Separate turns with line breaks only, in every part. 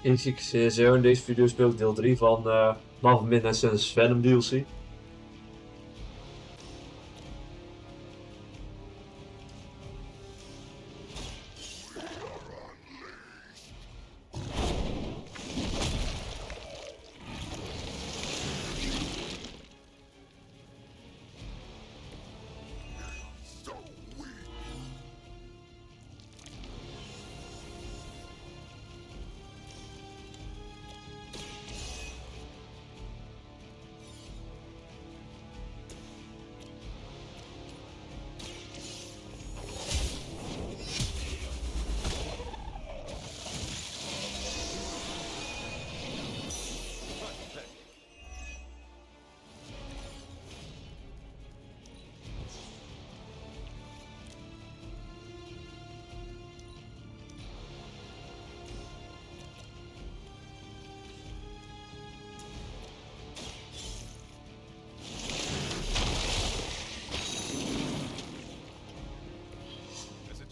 Ik zie in deze video speel ik deel 3 van Marvel Midnight Suns Venom DLC.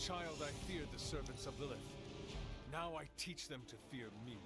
Child, I feared the servants of Lilith. Now I teach them to fear me.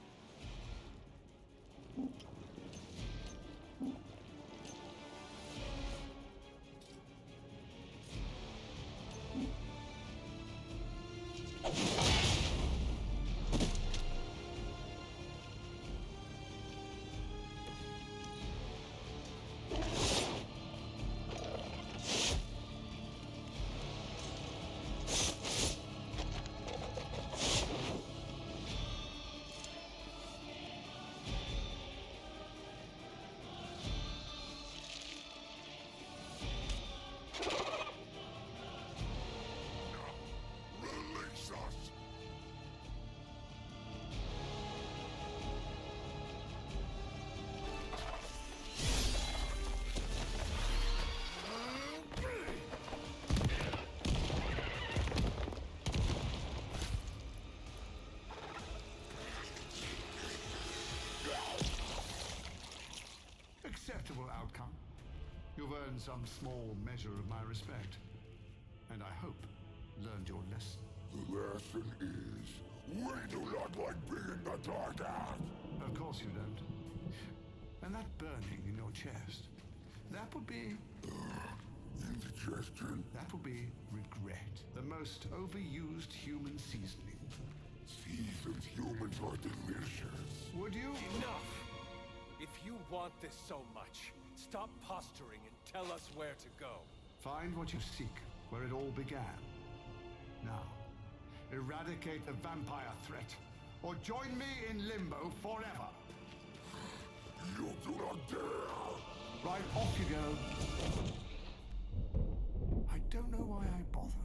Acceptable outcome. You've earned some small measure of my respect. And I hope learned your lesson.
The lesson is, we do not like being the target.
Of course you don't. And that burning in your chest, that would be...
Indigestion.
That would be regret. The most overused human seasoning.
Seasoned humans are delicious.
Would you?
Enough! If you want this so much, stop posturing and tell us where to go.
Find what you seek, where it all began. Now, eradicate the vampire threat, or join me in limbo forever.
You do not dare!
Right, off you go. I don't know why I bother.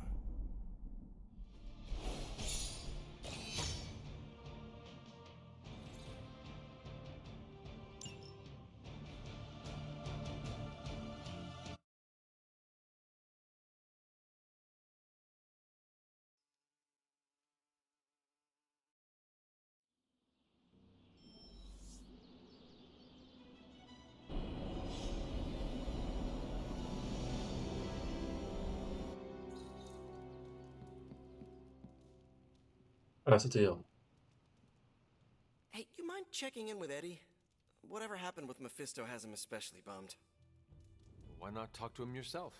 Daar zit hij al.
Hey, you mind checking in with Eddie? Whatever happened with Mephisto has him especially bummed.
Why not talk to him yourself?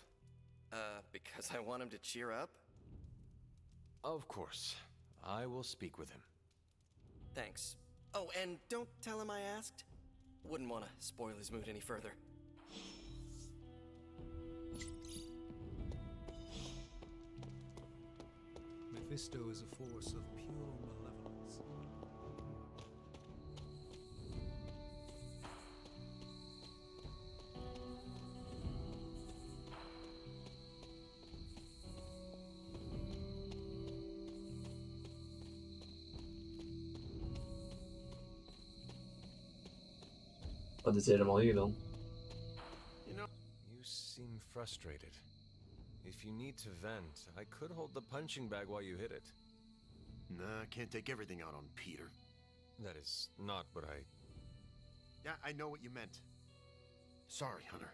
Because I want him to cheer up?
Of course. I will speak with him.
Thanks. Oh, and don't tell him I asked. Wouldn't want to spoil his mood any further.
Mephisto is a force of pure malevolence.
Wat is helemaal hier dan?
You seem frustrated. If you need to vent, I could hold the punching bag while you hit it.
Nah, I can't take everything out on Peter.
That is not what I...
Yeah, I know what you meant. Sorry, Hunter.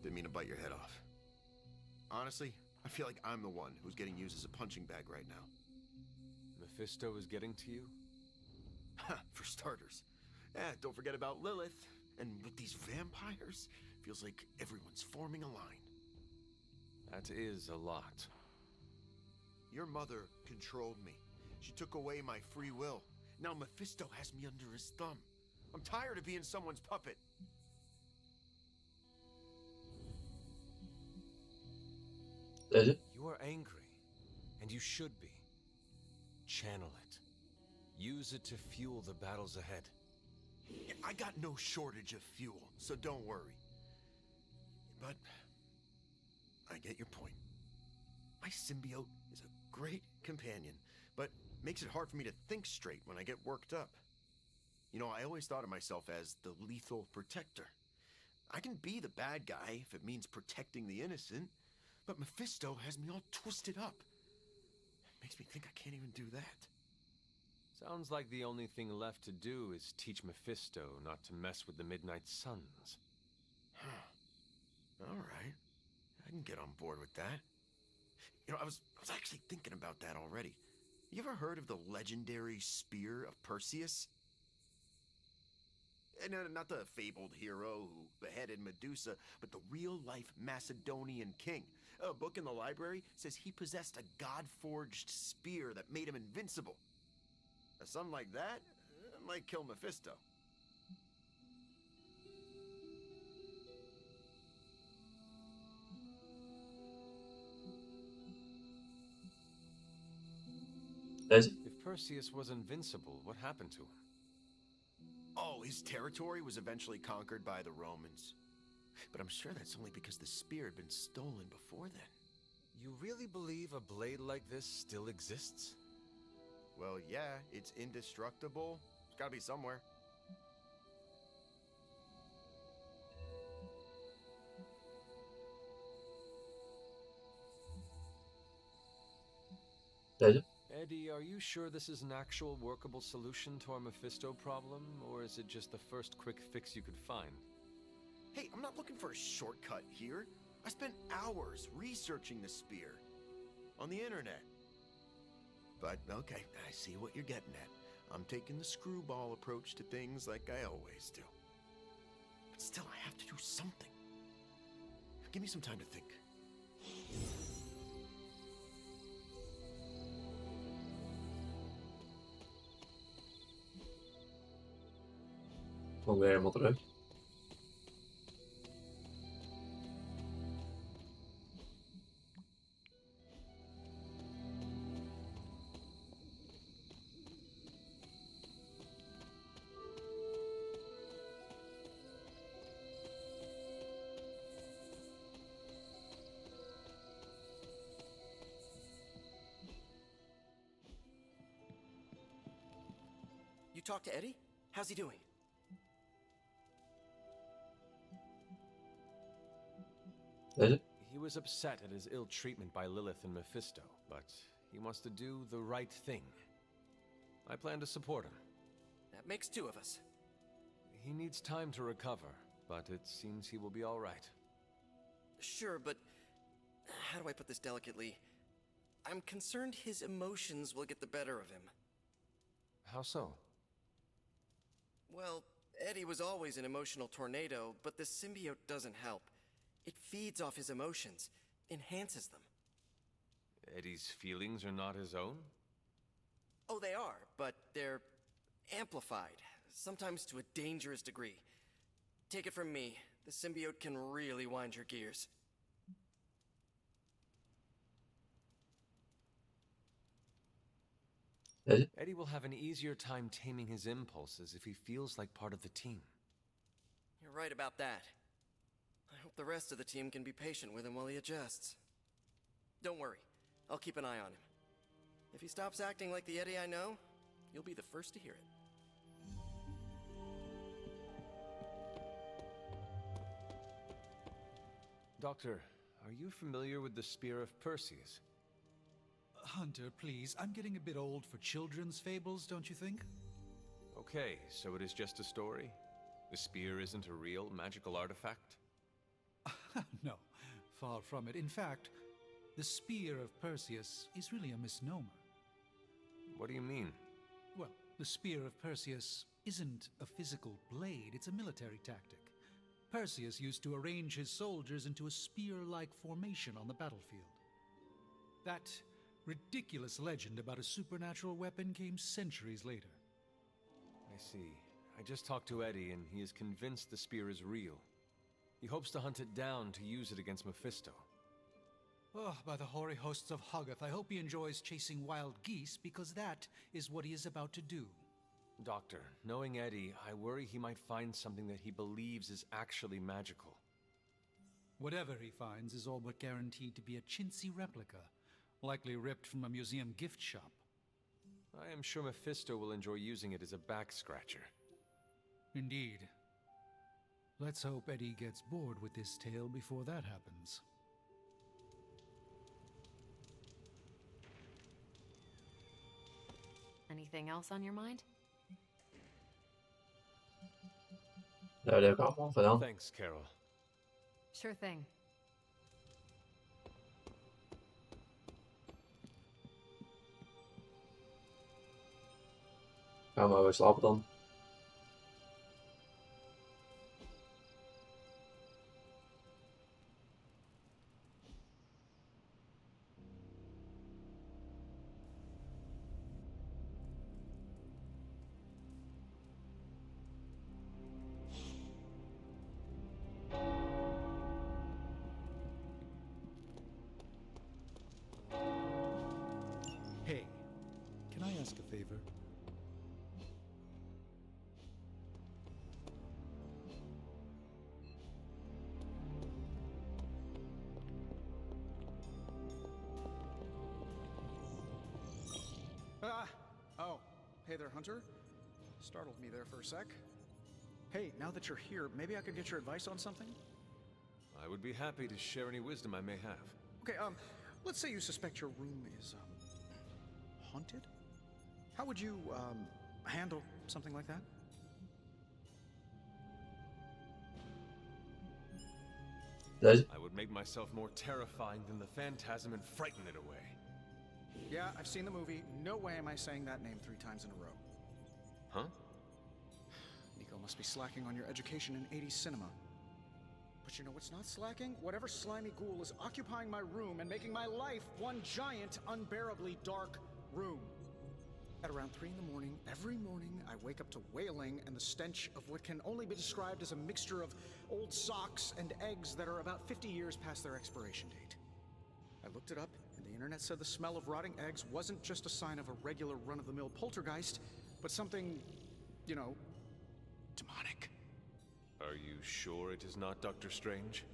Didn't mean to bite your head off. Honestly, I feel like I'm the one who's getting used as a punching bag right now.
Mephisto is getting to you?
For starters. Don't forget about Lilith. And with these vampires, feels like everyone's forming a line.
That is a lot.
Your mother controlled me. She took away my free will. Now Mephisto has me under his thumb. I'm tired of being someone's puppet.
Deze?
You are angry, and you should be. Channel it. Use it to fuel the battles ahead.
I got no shortage of fuel, so don't worry. But I get your point. My symbiote is a great companion, but makes it hard for me to think straight when I get worked up. You know, I always thought of myself as the lethal protector. I can be the bad guy if it means protecting the innocent, but Mephisto has me all twisted up. It makes me think I can't even do that.
Sounds like the only thing left to do is teach Mephisto not to mess with the Midnight Suns.
All right. I can get on board with that. You know, I was actually thinking about that already. You ever heard of the legendary spear of Perseus? And not the fabled hero who beheaded Medusa, but the real-life Macedonian king. A book in the library says he possessed a god-forged spear that made him invincible. Something like that might kill Mephisto.
Deze?
If Perseus was invincible, what happened to him?
Oh, his territory was eventually conquered by the Romans. But I'm sure that's only because the spear had been stolen before then.
You really believe a blade like this still exists?
Well, yeah, it's indestructible. It's gotta be somewhere.
Deze?
Eddie, are you sure this is an actual workable solution to our Mephisto problem, or is it just the first quick fix you could find?
Hey, I'm not looking for a shortcut here. I spent hours researching the spear on the internet. But, okay, I see what you're getting at. I'm taking the screwball approach to things like I always do. But still, I have to do something. Give me some time to think.
Gewoon weer helemaal terug.
You talked to Eddie? How's he doing?
Deze?
He was upset at his ill treatment by Lilith and Mephisto, but he wants to do the right thing. I plan to support him.
That makes two of us.
He needs time to recover, but it seems he will be all right.
Sure, but how do I put this delicately? I'm concerned his emotions will get the better of him.
How so?
Well, Eddie was always an emotional tornado, but the symbiote doesn't help. It feeds off his emotions, enhances them.
Eddie's feelings are not his own?
Oh, they are, but they're amplified, sometimes to a dangerous degree. Take it from me, the symbiote can really wind your gears.
Deze?
Eddie will have an easier time taming his impulses if he feels like part of the team.
You're right about that. I hope the rest of the team can be patient with him while he adjusts. Don't worry, I'll keep an eye on him. If he stops acting like the Eddie I know, you'll be the first to hear it.
Doctor, are you familiar with the Spear of Perseus?
Hunter, please. I'm getting a bit old for children's fables, don't you think?
Okay, so it is just a story? The spear isn't a real magical artifact?
No, far from it. In fact, the Spear of Perseus is really a misnomer.
What do you mean?
Well, the Spear of Perseus isn't a physical blade, it's a military tactic. Perseus used to arrange his soldiers into a spear-like formation on the battlefield. That ridiculous legend about a supernatural weapon came centuries later.
I see. I just talked to Eddie, and he is convinced the spear is real. He hopes to hunt it down to use it against Mephisto.
Oh, by the hoary hosts of Hoggoth, I hope he enjoys chasing wild geese, because that is what he is about to do.
Doctor, knowing Eddie, I worry he might find something that he believes is actually magical.
Whatever he finds is all but guaranteed to be a chintzy replica, likely ripped from a museum gift shop.
I am sure Mephisto will enjoy using it as a back-scratcher.
Indeed. Let's hope Eddie gets bored with this tale before that happens.
Anything else on your mind?
Daar heb ik allemaal gedaan.
Thanks, Carol.
Sure thing.
Gaan we weer slapen dan.
Hey, can I ask a favor?
Oh. Hey there, Hunter. Startled me there for a sec. Hey, now that you're here, maybe I could get your advice on something?
I would be happy to share any wisdom I may have.
Okay, let's say you suspect your room is, haunted? How would you, handle something like that?
Deze.
I would make myself more terrifying than the phantasm and frighten it away.
Yeah, I've seen the movie. No way am I saying that name 3 times in a row.
Huh?
Nico must be slacking on your education in 80s cinema. But you know what's not slacking? Whatever slimy ghoul is occupying my room and making my life one giant, unbearably dark room. At around 3 in the morning, every morning, I wake up to wailing and the stench of what can only be described as a mixture of old socks and eggs that are about 50 years past their expiration date. I looked it up, and the internet said the smell of rotting eggs wasn't just a sign of a regular run-of-the-mill poltergeist, but something, you know, demonic.
Are you sure it is not Doctor Strange?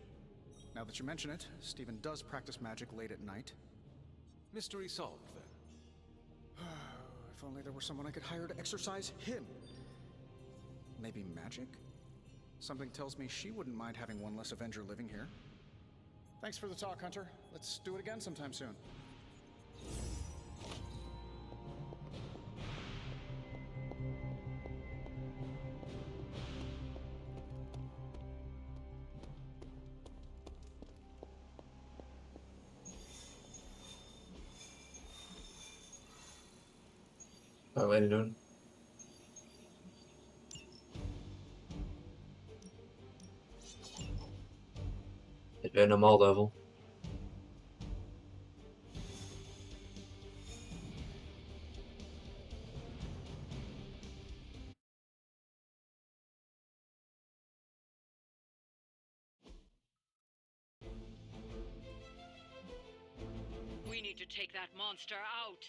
Now that you mention it, Stephen does practice magic late at night.
Mystery solved, then.
If only there were someone I could hire to exorcise him. Maybe magic? Something tells me she wouldn't mind having one less Avenger living here. Thanks for the talk, Hunter. Let's do it again sometime soon.
Gaan we niet doen. Dit weer normaal, duivel.
We need to take that monster out.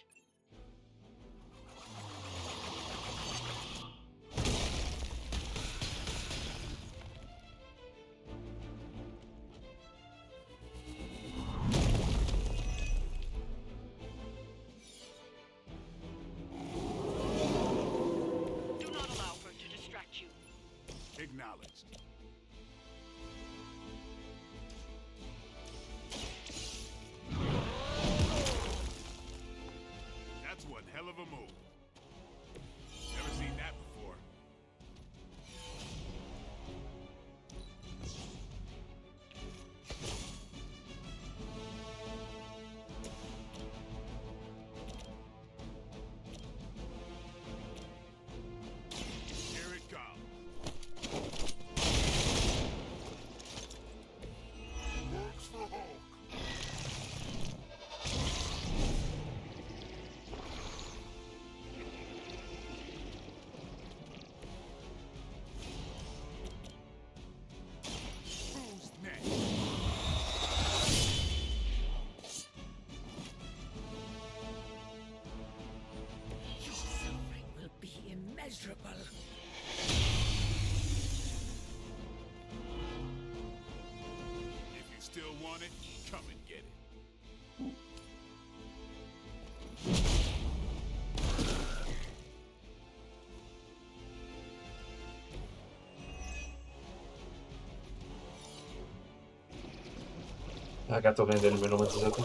Do not allow her to distract you.
Acknowledged. That's one hell of a move. Never seen that before. want it? Come and get it.
Ja, ik heb toch geen zin meer om in te zetten.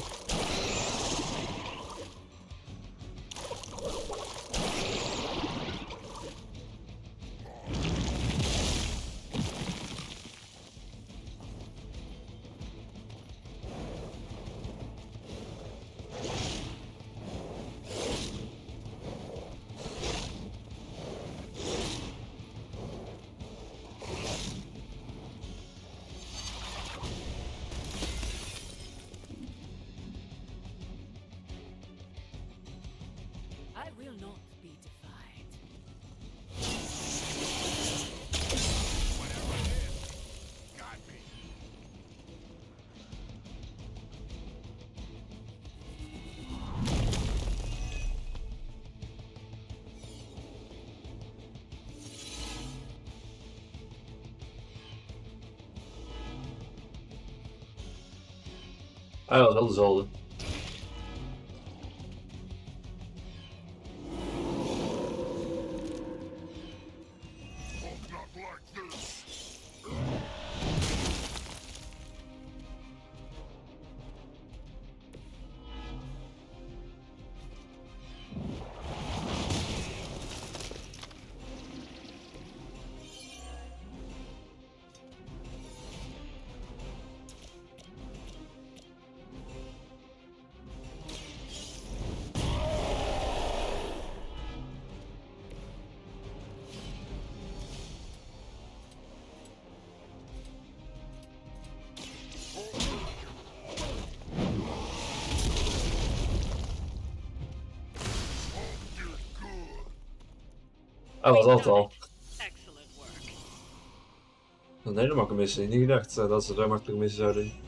I will not be defied.
Whatever it is, got me.
Ah, dat is wel dezelfde.
Hope not like this.
Ah, dat was altijd al.
Excellent work.
Een hele makkelijke missie. Niet gedacht dat ze zo makkelijke missie zouden doen.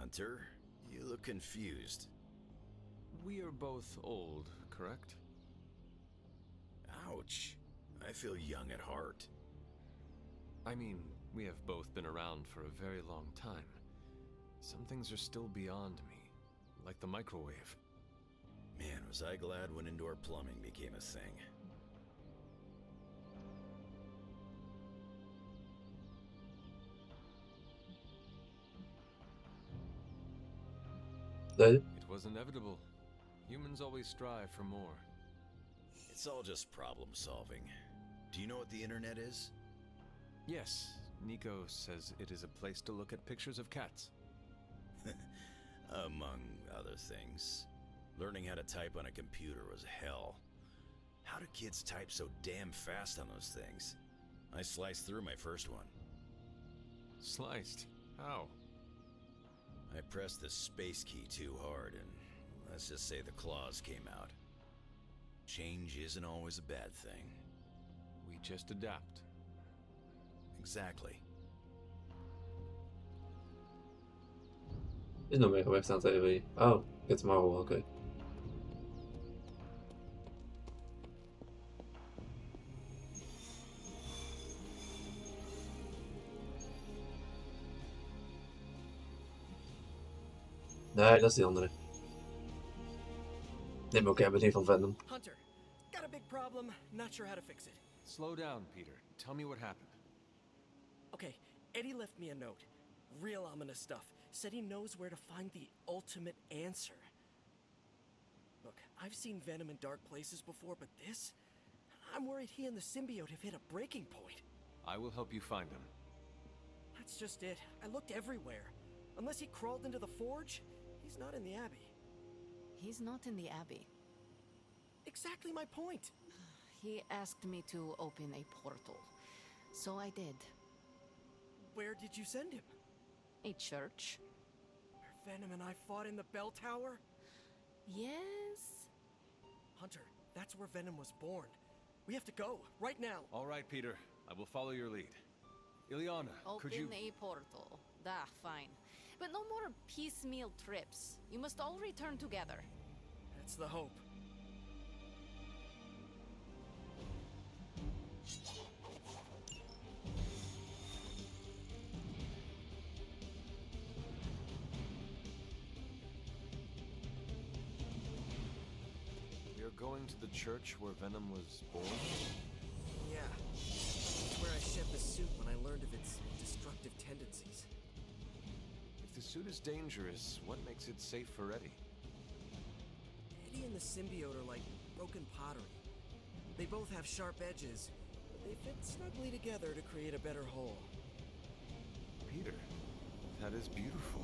Hunter, you look confused.
We are both old, correct?
Ouch. I feel young at heart.
I mean, we have both been around for a very long time. Some things are still beyond me, like the microwave.
Man, was I glad when indoor plumbing became a thing.
It was inevitable. Humans always strive for more.
It's all just problem solving. Do you know what the internet is?
Yes, Nico says it is a place to look at pictures of cats.
Among other things. Learning how to type on a computer was hell. How do kids type so damn fast on those things? I sliced through my first one.
Sliced? How?
I pressed the space key too hard and let's just say the claws came out. Change isn't always a bad thing.
We just adapt.
Exactly.
Is nog meer gewicht aan theorie. Oh, get hem al, oké. Nee, dat is die andere. Nee, maar oké, ik ben niet van Venom.
Hunter, got a big problem, not sure how to fix it.
Slow down, Peter. Tell me what happened.
Okay, Eddie left me a note. Real ominous stuff. said he knows where to find the ultimate answer. Look, I've seen Venom in dark places before, but this? I'm worried he and the symbiote have hit a breaking point.
I will help you find him.
That's just it. I looked everywhere. Unless he crawled into the forge, he's not in the Abbey.
He's not in the Abbey.
Exactly my point.
He asked me to open a portal, so I did.
Where did you send him?
A church.
Where Venom and I fought in the bell tower?
Yes?
Hunter, that's where Venom was born. We have to go, right now.
All right, Peter. I will follow your lead. Ileana, could you...
Open a portal. Fine. But no more piecemeal trips. You must all return together.
That's the hope.
We are going to the church where Venom was born?
Yeah. It's where I shed the suit when I learned of its destructive tendencies.
If the suit is dangerous, what makes it safe for Eddie?
Eddie and the symbiote are like broken pottery. They both have sharp edges, but they fit snugly together to create a better whole.
Peter, that is beautiful.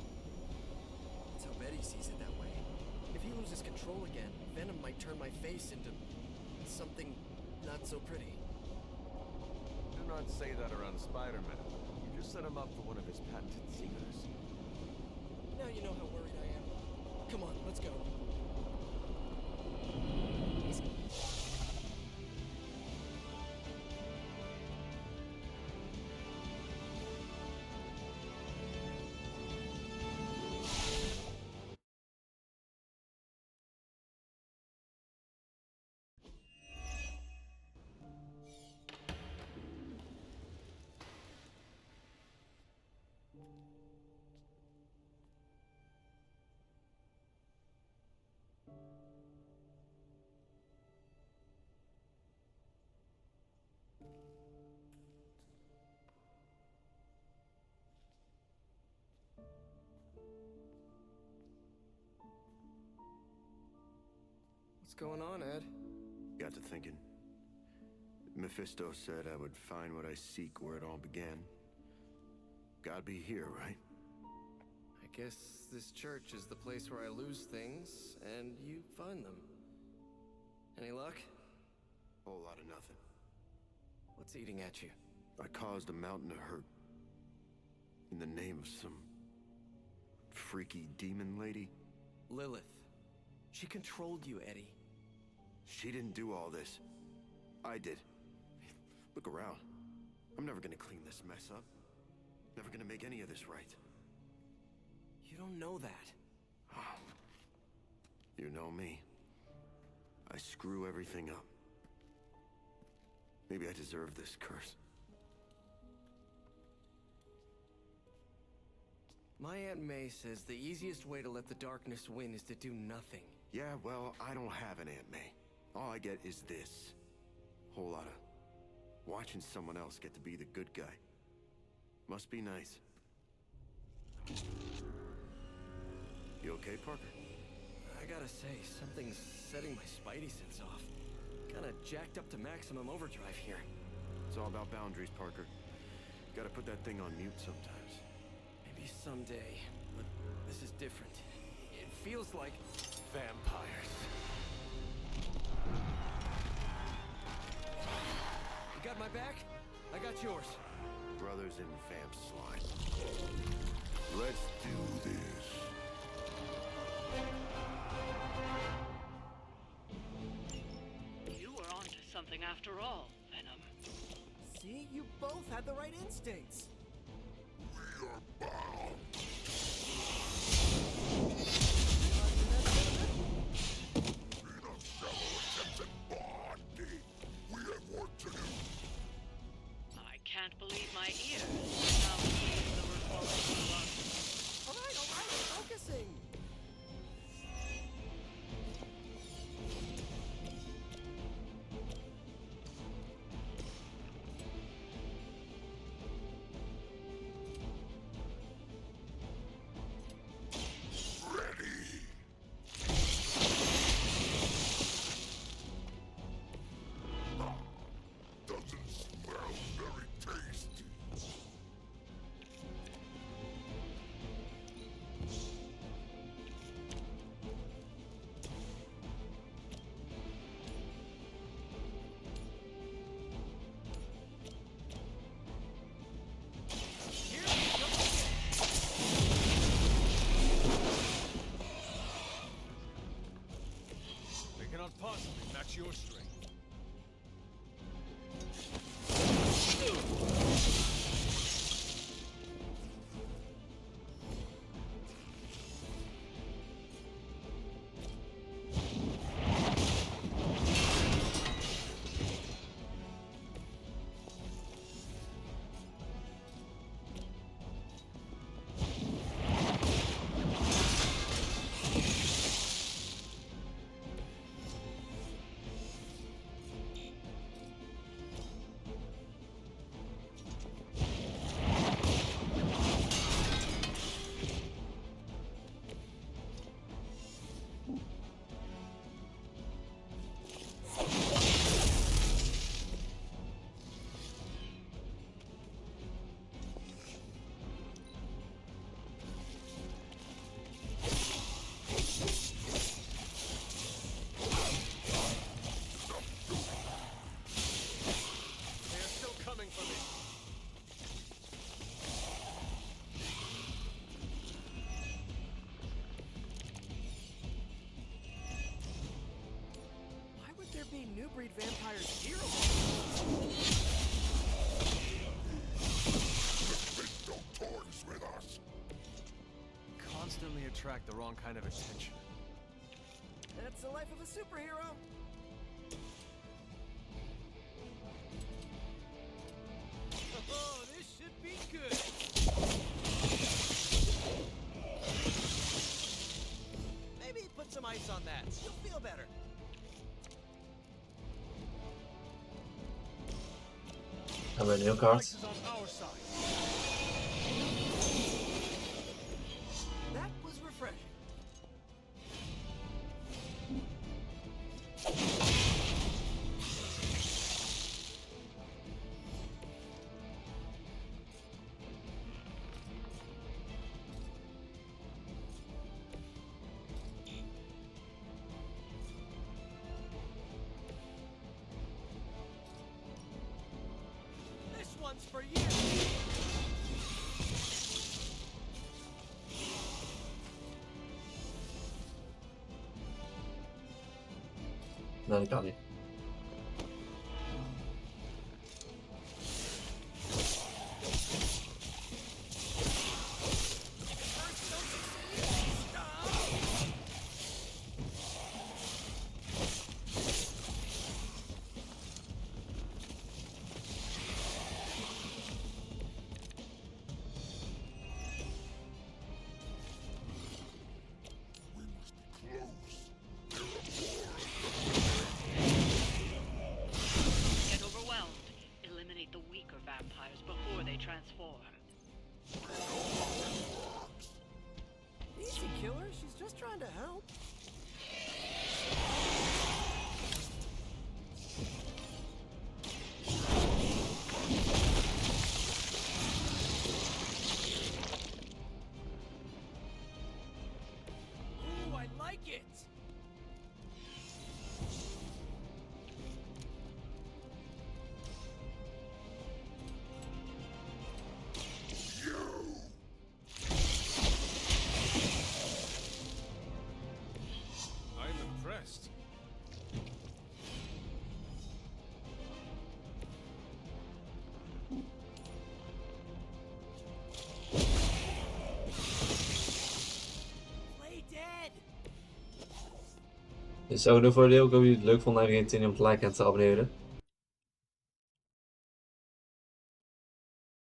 Let's hope Eddie sees it that way. If he loses control again, Venom might turn my face into something not so pretty.
Do not say that around Spider-Man. You just set him up for one of his patented secrets.
Now you know how worried I am. Come on, let's go. What's going on, Ed?
Got to thinking. Mephisto said I would find what I seek where it all began. Gotta be here, right?
I guess this church is the place where I lose things, and you find them. Any luck?
Whole lot of nothing.
What's eating at you?
I caused a mountain to hurt. In the name of some... freaky demon lady?
Lilith. She controlled you, Eddie.
She didn't do all this. I did. Look around. I'm never gonna clean this mess up. Never gonna make any of this right.
You don't know that.
You know me. I screw everything up. Maybe I deserve this curse.
My Aunt May says the easiest way to let the darkness win is to do nothing.
Yeah, well, I don't have an Aunt May. All I get is this. Whole lot of watching someone else get to be the good guy. Must be nice. You okay, Parker?
I gotta say, something's setting my spidey sense off. Kinda jacked up to maximum overdrive here.
It's all about boundaries, Parker. Gotta put that thing on mute sometimes.
Maybe someday, but this is different. It feels like...
Vampires.
You got my back? I got yours.
Brothers in vamp slime.
Let's do this.
You were onto something after all, Venom.
See? You both had the right instincts.
We are bound. Venom shallow attempts at bonding. We have work to do.
I can't believe my ears. Now he's the responsible one.
All right, focusing. made new breed vampires fearless.
No toys with us.
Constantly attract the wrong kind of attention.
That's the life of a superhero.
Oh, this should be good.
Maybe put some ice on that. You'll feel better.
Hebben we een heel kaart.
That was refreshing.
This one's for you.
Nee, dat kan niet.
Get overwhelmed. Eliminate the weaker vampires before they transform.
Easy, killer. She's just trying to help.
Ooh, I like it.
I'm impressed.
Play dead.
Dus ook nog voor de deel. Ik hoop dat jullie het leuk vonden en vergeet niet om te liken en te abonneren.